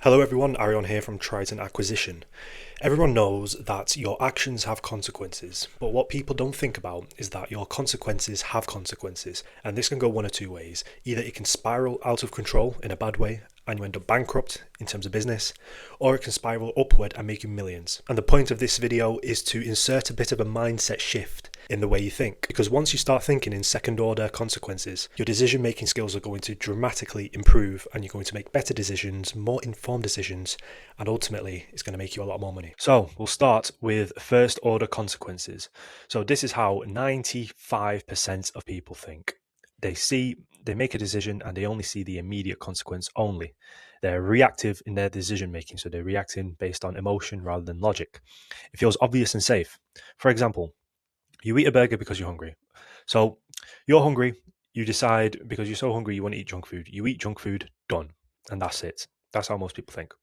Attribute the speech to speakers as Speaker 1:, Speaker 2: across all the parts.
Speaker 1: Hello everyone, Arion here from Triton Acquisition. Everyone knows that your actions have consequences, but what people don't think about is that your consequences have consequences, and this can go one or two ways. Either it can spiral out of control in a bad way, and you end up bankrupt in terms of business, or it can spiral upward and make you millions. And the point of this video is to insert a bit of a mindset shift in the way you think, because once you start thinking in second order consequences, your decision making skills are going to dramatically improve, and you're going to make better decisions, more informed decisions, and ultimately it's going to make you a lot more money. So we'll start with first order consequences. So this is how 95% of people think. They make a decision and they only see the immediate consequence only. They're reactive in their decision making, so they're reacting based on emotion rather than logic. It feels obvious and safe. For example, you eat a burger because you're hungry. So you're hungry, you decide because you're so hungry you want to eat junk food. You eat junk food, done. And that's it. That's how most people think.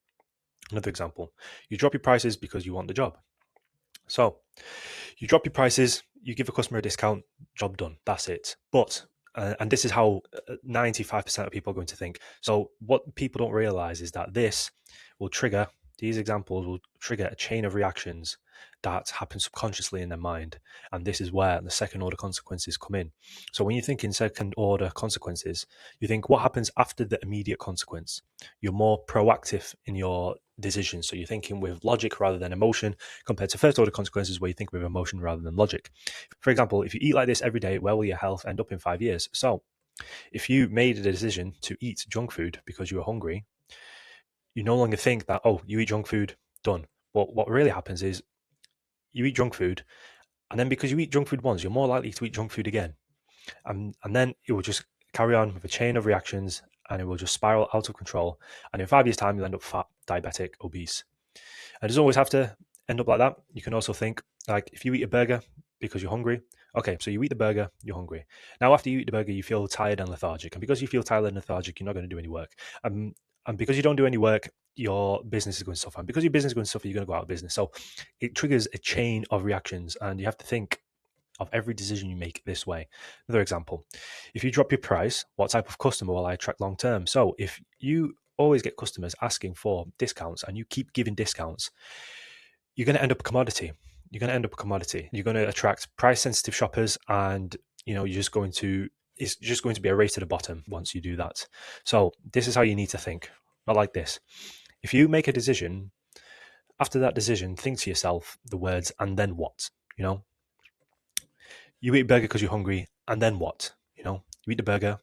Speaker 1: Another example, you drop your prices because you want the job. So you drop your prices, you give a customer a discount, job done. That's it. But and this is how 95% of people are going to think. So what people don't realize is that these examples will trigger a chain of reactions that happen subconsciously in their mind. And this is where the second order consequences come in. So when you think in second order consequences, you think what happens after the immediate consequence. You're more proactive in your decisions. So you're thinking with logic rather than emotion, compared to first order consequences where you think with emotion rather than logic. For example, if you eat like this every day, where will your health end up in 5 years? So if you made a decision to eat junk food because you were hungry, you no longer think that, oh, you eat junk food, done. But what really happens is you eat junk food, and then because you eat junk food once, you're more likely to eat junk food again. And then it will just carry on with a chain of reactions, and it will just spiral out of control. And in 5 years' time, you'll end up fat, diabetic, obese. And it doesn't always have to end up like that. You can also think, like, if you eat a burger because you're hungry, okay, so you eat the burger, you're hungry. Now, after you eat the burger, you feel tired and lethargic. And because you feel tired and lethargic, you're not going to do any work. And because you don't do any work, your business is going to suffer. And because your business is going to suffer, you're going to go out of business. So it triggers a chain of reactions, and you have to think of every decision you make this way. Another example, if you drop your price, what type of customer will I attract long term? So if you always get customers asking for discounts and you keep giving discounts, you're going to end up a commodity. You're going to end up a commodity. You're going to attract price sensitive shoppers, and it's just going to be a race to the bottom once you do that. So this is how you need to think, not like this. If you make a decision, after that decision, think to yourself the words, and then what? You eat a burger because you're hungry, and then what? You eat the burger,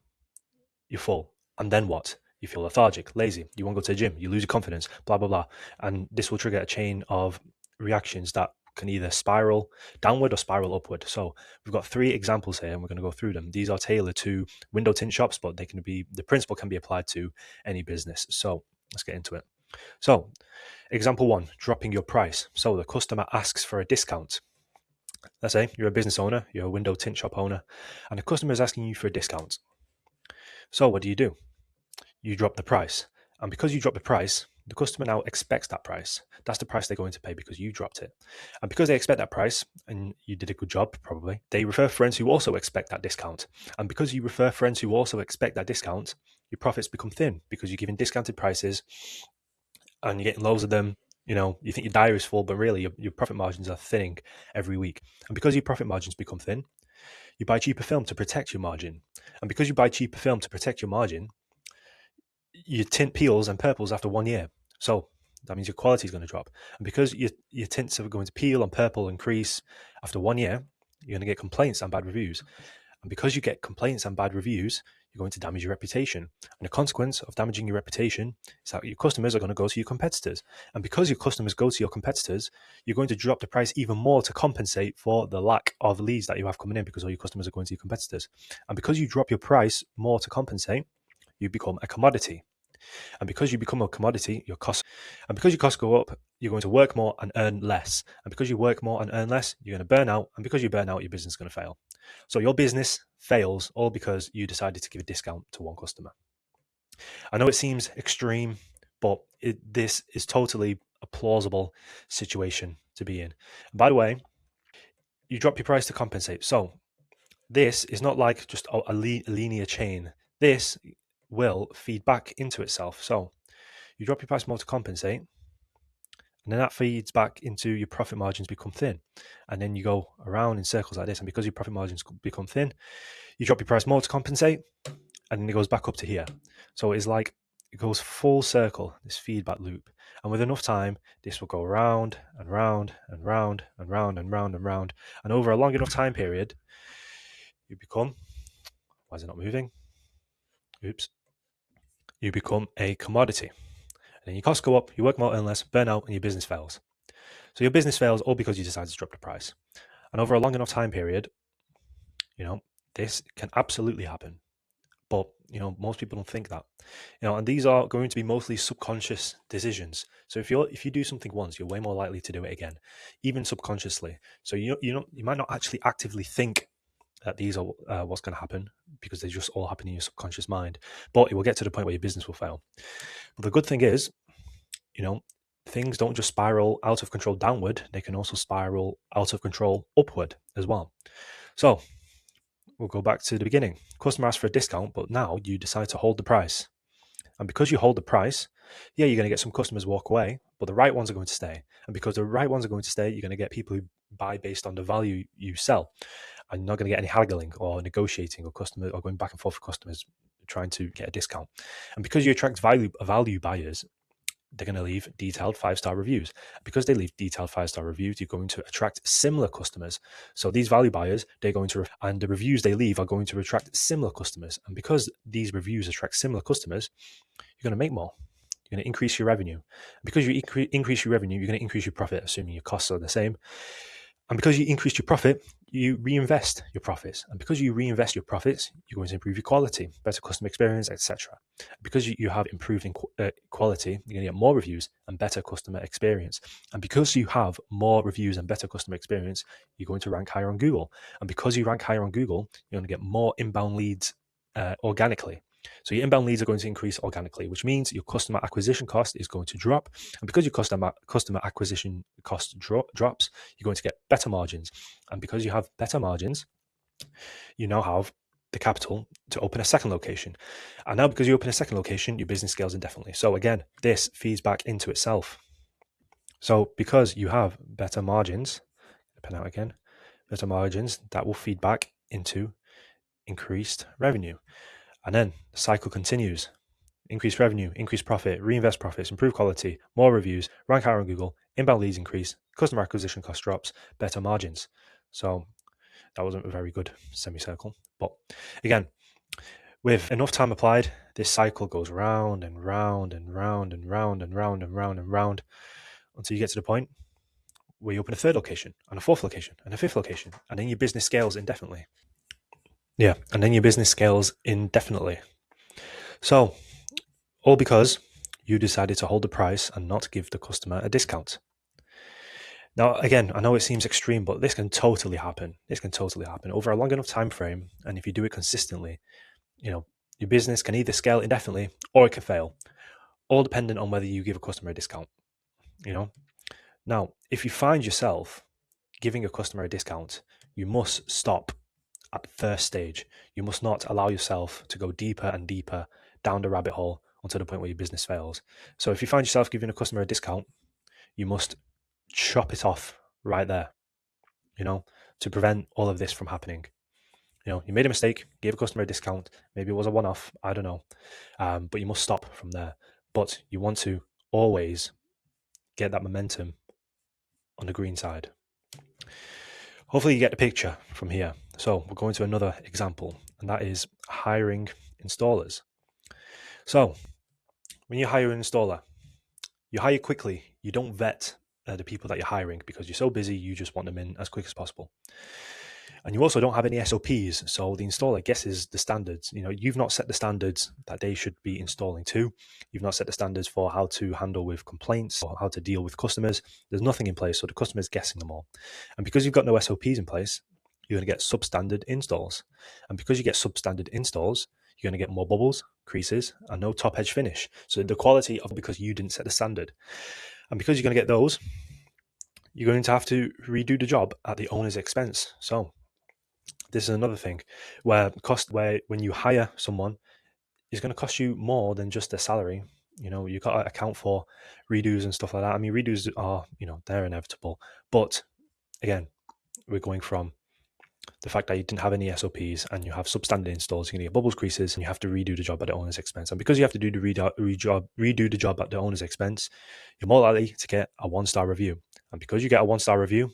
Speaker 1: you're full, and then what? You feel lethargic, lazy, you won't go to the gym, you lose your confidence, blah, blah, blah. And this will trigger a chain of reactions that can either spiral downward or spiral upward. So we've got 3 examples here, and we're going to go through them. These are tailored to window tint shops, but the principle can be applied to any business. So let's get into it. So example 1, dropping your price. So the customer asks for a discount. Let's say you're a business owner, you're a window tint shop owner, and the customer is asking you for a discount. So what do? You drop the price. And because you drop the price, the customer now expects that price. That's the price they're going to pay because you dropped it. And because they expect that price, and you did a good job probably, they refer friends who also expect that discount. And because you refer friends who also expect that discount, your profits become thin because you're giving discounted prices and you're getting loads of them. You think your diary is full, but really your profit margins are thinning every week. And because your profit margins become thin, you buy cheaper film to protect your margin. And because you buy cheaper film to protect your margin, your tint peels and purples after 1 year. So that means your quality is going to drop. And because your tints are going to peel and purple and crease after 1 year, you're going to get complaints and bad reviews. And because you get complaints and bad reviews, you're going to damage your reputation. And the consequence of damaging your reputation is that your customers are going to go to your competitors. And because your customers go to your competitors, you're going to drop the price even more to compensate for the lack of leads that you have coming in because all your customers are going to your competitors. And because you drop your price more to compensate, you become a commodity. And because you become a commodity, your costs go up, you're going to work more and earn less. And because you work more and earn less, you're going to burn out. And because you burn out, your business is going to fail. So your business fails all because you decided to give a discount to one customer. I know it seems extreme, but this is totally a plausible situation to be in. And by the way, you drop your price to compensate. So this is not like just a linear chain. This will feed back into itself. So You drop your price more to compensate, and then that feeds back into your profit margins become thin. And then you go around in circles like this. And because your profit margins become thin, you drop your price more to compensate, and then it goes back up to here. So it's like it goes full circle, this feedback loop. And with enough time, this will go round and round and round and round and round and round. And over a long enough time period, you become, why is it not moving? Oops. You become a commodity. And then your costs go up, you work more, earn less, burn out, and your business fails. So your business fails all because you decided to drop the price. And over a long enough time period, this can absolutely happen. But most people don't think that. And these are going to be mostly subconscious decisions. So if you do something once, you're way more likely to do it again, even subconsciously. So you might not actually actively think that these are what's going to happen, because they just all happen in your subconscious mind. But it will get to the point where your business will fail. But the good thing is, things don't just spiral out of control downward, they can also spiral out of control upward as well. So we'll go back to the beginning. Customer asks for a discount, but now you decide to hold the price. And because you hold the price, you're going to get some customers walk away, but the right ones are going to stay. And because the right ones are going to stay, you're going to get people who buy based on the value you sell. And you're not going to get any haggling or negotiating or customer or going back and forth with customers trying to get a discount. And because you attract value buyers, they're going to leave detailed 5-star reviews. Because they leave detailed 5-star reviews, you're going to attract similar customers. So these value buyers, they're going to, and the reviews they leave are going to attract similar customers. And because these reviews attract similar customers, you're going to make more. You're going to increase your revenue. And because you increase your revenue, you're going to increase your profit, assuming your costs are the same. And because you increase your profit, you reinvest your profits. And because you reinvest your profits, you're going to improve your quality, better customer experience, etc. Because you have improved quality, you're going to get more reviews and better customer experience. And because you have more reviews and better customer experience, you're going to rank higher on Google. And because you rank higher on Google, you're going to get more inbound leads organically. So your inbound leads are going to increase organically, which means your customer acquisition cost is going to drop. And because your customer acquisition cost drops, you're going to get better margins. And because you have better margins, you now have the capital to open a second location. And now because you open a second location, your business scales indefinitely. So again, this feeds back into itself. So because you have better margins, pen out again, better margins, that will feed back into increased revenue. And then the cycle continues. Increase revenue, increase profit, reinvest profits, improve quality, more reviews, rank higher on Google, inbound leads increase, customer acquisition cost drops, better margins. So that wasn't a very good semicircle. But again, with enough time applied, this cycle goes round and round and round and round and round and round and round until you get to the point where you open a third location and a fourth location and a fifth location, and then your business scales indefinitely. Yeah, and then your business scales indefinitely. So, all because you decided to hold the price and not give the customer a discount. Now, again, I know it seems extreme, but this can totally happen. This can totally happen over a long enough time frame, and if you do it consistently, your business can either scale indefinitely or it can fail, all dependent on whether you give a customer a discount. Now, if you find yourself giving a customer a discount, you must stop at the first stage. You must not allow yourself to go deeper and deeper down the rabbit hole until the point where your business fails. So if you find yourself giving a customer a discount, you must chop it off right there, to prevent all of this from happening. You made a mistake, gave a customer a discount, maybe it was a one-off, I don't know, but you must stop from there. But you want to always get that momentum on the green side. Hopefully you get the picture from here. So we're going to another example, and that is hiring installers. So when you hire an installer, you hire quickly. You don't vet the people that you're hiring because you're so busy, you just want them in as quick as possible. And you also don't have any SOPs, so the installer guesses the standards. You've not set the standards that they should be installing to. You've not set the standards for how to handle with complaints or how to deal with customers. There's nothing in place, so the customer's guessing them all. And because you've got no SOPs in place, you're going to get substandard installs. And because you get substandard installs, you're going to get more bubbles, creases, and no top edge finish. So the quality of because you didn't set the standard. And because you're going to get those, you're going to have to redo the job at the owner's expense. So this is another thing where when you hire someone, it's going to cost you more than just their salary. You got to account for redos and stuff like that. I mean, redos are, they're inevitable. But again, we're going from the fact that you didn't have any SOPs and you have substandard installs, you're going to get bubbles, creases, and you have to redo the job at the owner's expense. And because you have to do the redo the job at the owner's expense, you're more likely to get a 1-star review. And because you get a 1-star review,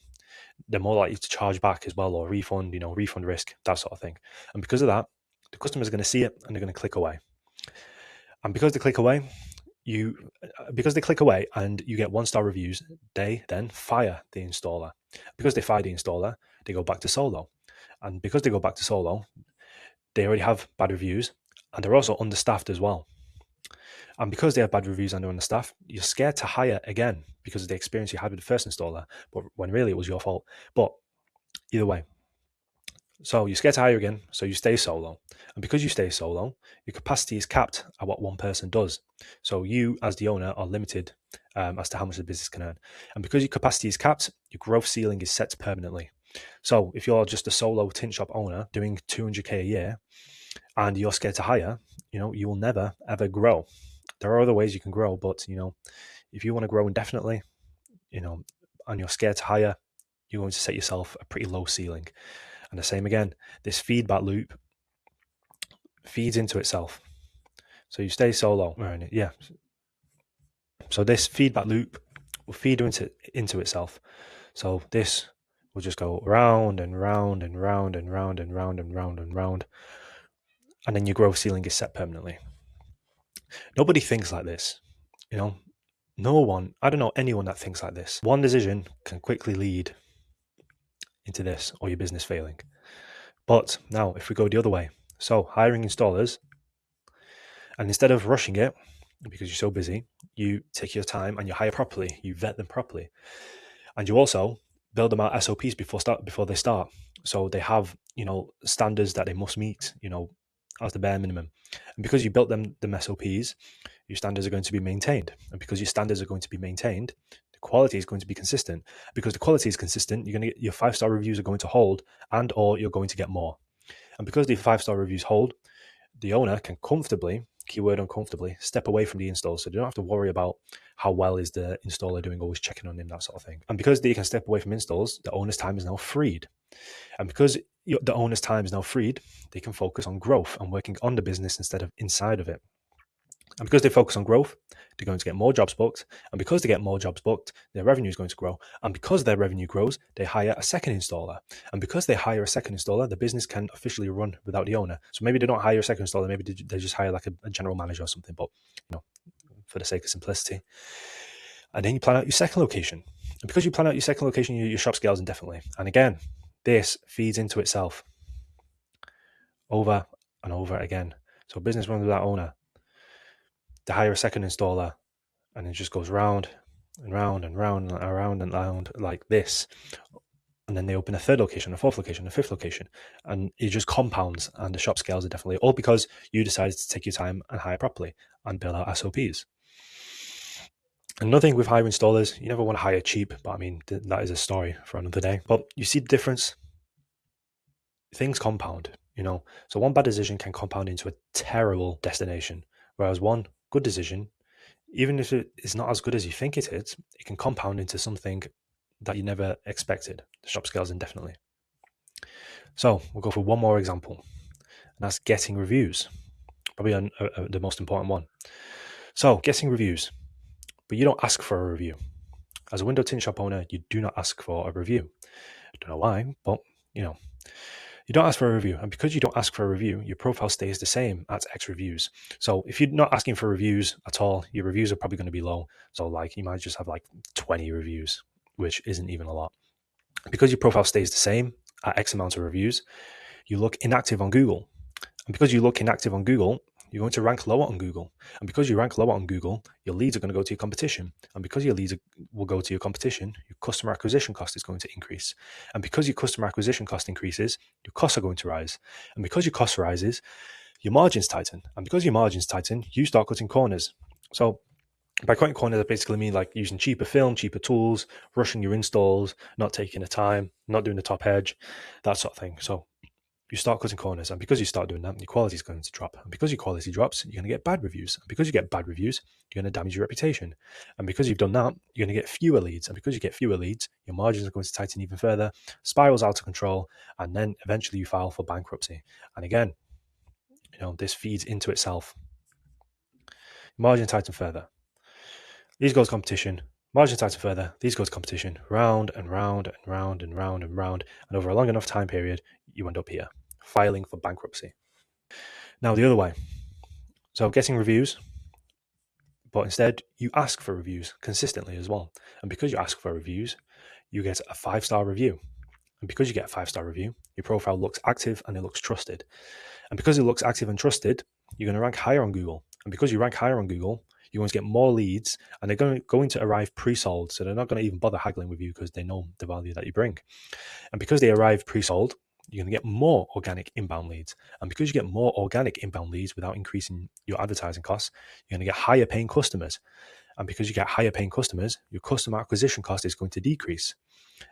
Speaker 1: they're more likely to charge back as well, or refund, refund risk, that sort of thing. And because of that, the customer's going to see it and they're going to click away. And because they click away, and you get 1-star reviews, they then fire the installer. Because they fire the installer, they go back to solo. And because they go back to solo, they already have bad reviews and they're also understaffed as well. And because they have bad reviews and they're understaffed, you're scared to hire again because of the experience you had with the first installer, but when really it was your fault. But either way, so you're scared to hire again, so you stay solo. And because you stay solo, your capacity is capped at what one person does. So you, as the owner, are limited as to how much the business can earn. And because your capacity is capped, your growth ceiling is set permanently. So if you're just a solo tint shop owner doing 200K a year and you're scared to hire, you will never, ever grow. There are other ways you can grow, but, if you want to grow indefinitely, and you're scared to hire, you're going to set yourself a pretty low ceiling. And the same again, this feedback loop feeds into itself. So you stay solo. Yeah. So this feedback loop will feed into itself. So this will just go round and round and round and round and round and round and round. And then your growth ceiling is set permanently. Nobody thinks like this. No one, I don't know anyone that thinks like this. One decision can quickly lead into this or your business failing. But now if we go the other way, so hiring installers, and instead of rushing it because you're so busy, you take your time and you hire properly, you vet them properly. And you also build them out SOPs before they start. So they have, standards that they must meet, as the bare minimum. And because you built them SOPs, your standards are going to be maintained. And because your standards are going to be maintained, the quality is going to be consistent. Because the quality is consistent, you're going to get your 5-star reviews are going to hold, and or you're going to get more. And because the 5-star reviews hold, the owner can comfortably, keyword uncomfortably, step away from the install. So they don't have to worry about how well is the installer doing, always checking on him, that sort of thing. And because they can step away from installs, the owner's time is now freed. And because the owner's time is now freed, they can focus on growth and working on the business instead of inside of it. And because they focus on growth, they're going to get more jobs booked. And because they get more jobs booked, their revenue is going to grow. And because their revenue grows, they hire a second installer. And because they hire a second installer, the business can officially run without the owner. So maybe they don't hire a second installer, maybe they just hire like a general manager or something, but for the sake of simplicity. And then you plan out your second location. And because you plan out your second location, your shop scales indefinitely. And again, this feeds into itself over and over again. So business runs without owner. They hire a second installer, and it just goes round and round and round and around and round like this. And then they open a third location, a fourth location, a fifth location, and it just compounds, and the shop scales are definitely all because you decided to take your time and hire properly and build out SOPs. Another thing with hiring installers, you never want to hire cheap, but I mean, that is a story for another day. But you see the difference? Things compound, So one bad decision can compound into a terrible destination, whereas one good decision, even if it is not as good as you think it is, it can compound into something that you never expected. The shop scales indefinitely. So we'll go for one more example, and that's getting reviews. Probably the most important one. So getting reviews, but you don't ask for a review. As a window tint shop owner, you do not ask for a review. I don't know why, but you don't ask for a review. And because you don't ask for a review, your profile stays the same at X reviews. So if you're not asking for reviews at all, your reviews are probably going to be low. So you might just have 20 reviews, which isn't even a lot. Because your profile stays the same at X amount of reviews, you look inactive on Google. And because you look inactive on Google, you're going to rank lower on Google. And because you rank lower on Google, your leads are going to go to your competition. And because your leads will go to your competition, your customer acquisition cost is going to increase. And because your customer acquisition cost increases, your costs are going to rise. And because your cost rises, your margins tighten. And because your margins tighten, you start cutting corners. So by cutting corners, I basically mean using cheaper film, cheaper tools, rushing your installs, not taking the time, not doing the top edge, that sort of thing. So you start cutting corners, and because you start doing that, your quality is going to drop. And because your quality drops, you're going to get bad reviews. And because you get bad reviews, you're going to damage your reputation. And because you've done that, you're going to get fewer leads. And because you get fewer leads, your margins are going to tighten even further, spirals out of control, and then eventually you file for bankruptcy. And again, this feeds into itself. Margin tighten further. These goes competition. Margin tighten further. These goes competition. Round and round and round and round and round. And over a long enough time period, you end up here, filing for bankruptcy. Now the other way. So getting reviews, but instead you ask for reviews consistently as well. And because you ask for reviews, you get a 5-star review. And because you get a 5-star review, your profile looks active and it looks trusted. And because it looks active and trusted, you're going to rank higher on Google. And because you rank higher on Google, you're going to get more leads, and they're going to arrive pre-sold. So they're not going to even bother haggling with you because they know the value that you bring. And because they arrive pre-sold, you're going to get more organic inbound leads. And because you get more organic inbound leads without increasing your advertising costs, you're going to get higher paying customers. And because you get higher paying customers, your customer acquisition cost is going to decrease.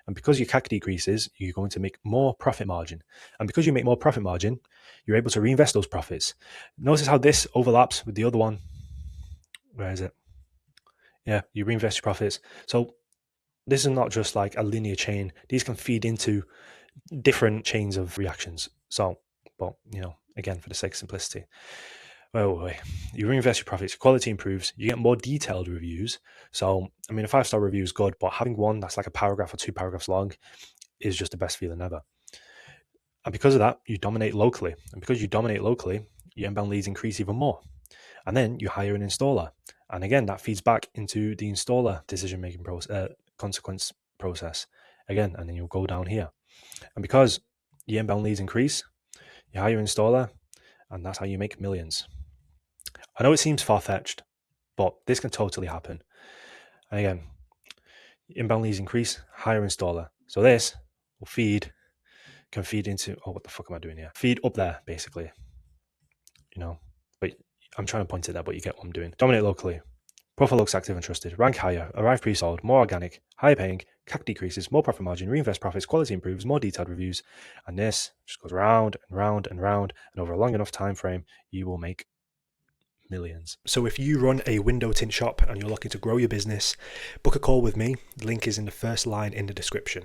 Speaker 1: And because your CAC decreases, you're going to make more profit margin. And because you make more profit margin, you're able to reinvest those profits. Notice how this overlaps with the other one. Where is it? Yeah, you reinvest your profits. So this is not just like a linear chain. These can feed into different chains of reactions. So, but again, for the sake of simplicity, you reinvest your profits, your quality improves, you get more detailed reviews. So, a 5-star review is good, but having one that's like a paragraph or 2 paragraphs long is just the best feeling ever. And because of that, you dominate locally. And because you dominate locally, your inbound leads increase even more. And then you hire an installer. And again, that feeds back into the installer decision-making consequence process. Again, and then you'll go down here. And because your inbound leads increase, you hire an installer, and that's how you make millions. I know it seems far-fetched, but this can totally happen. And again, inbound leads increase, hire installer. So this can feed into, what the fuck am I doing here? Feed up there, basically. But I'm trying to point it there, but you get what I'm doing. Dominate locally. Profile looks active and trusted. Rank higher. Arrive pre-sold. More organic. Higher paying. CAC decreases. More profit margin. Reinvest profits. Quality improves. More detailed reviews. And this just goes round and round and round. And over a long enough time frame, you will make millions. So if you run a window tint shop and you're looking to grow your business, book a call with me. The link is in the first line in the description.